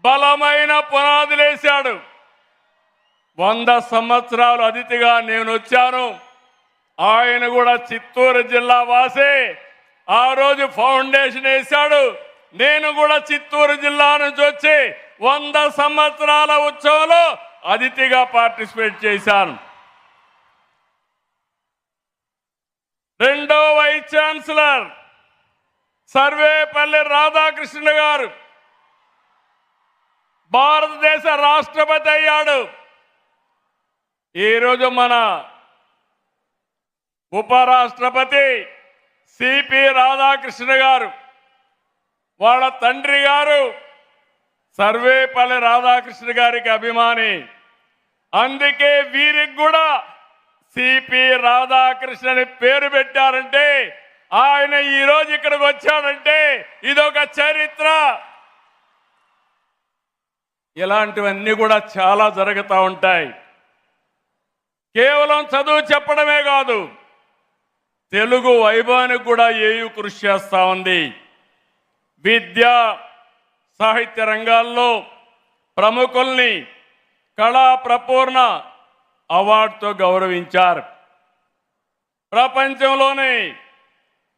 బలమైన పునాదులేశాడు. 100 సంవత్సరాలు అతిథిగా నేను వచ్చాను. ఆయన కూడా చిత్తూరు జిల్లా వాసే. ఆ రోజు ఫౌండేషన్ వేశాడు. నేను కూడా చిత్తూరు జిల్లా నుంచి వచ్చి 100 సంవత్సరాల ఉత్సవంలో అతిథిగా పార్టిసిపేట్ చేశాను. రెండో వైస్ ఛాన్సలర్ సర్వేపల్లి రాధాకృష్ణ గారు భారతదేశ రాష్ట్రపతి అయ్యాడు. ఈరోజు మన ఉపరాష్ట్రపతి సిపి రాధాకృష్ణ గారు వాళ్ళ తండ్రి గారు సర్వేపల్లి రాధాకృష్ణ గారికి అభిమాని. అందుకే వీరికి కూడా సిపి రాధాకృష్ణ పేరు పెట్టారంటే ఆయన ఈరోజు ఇక్కడికి వచ్చాడంటే ఇదొక చరిత్ర. ఇలాంటివన్నీ కూడా చాలా జరుగుతూ ఉంటాయి. కేవలం చదువు చెప్పడమే కాదు, తెలుగు వైభవానికి కూడా ఏయు కృషి చేస్తూ ఉంది. విద్య సాహిత్య రంగాల్లో ప్రముఖుల్ని కళా ప్రపూర్ణ అవార్డుతో గౌరవించారు. ప్రపంచంలోనే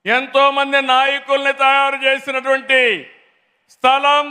ఎంతో మంది నాయకుల్ని తయారు చేసినటువంటి స్థలం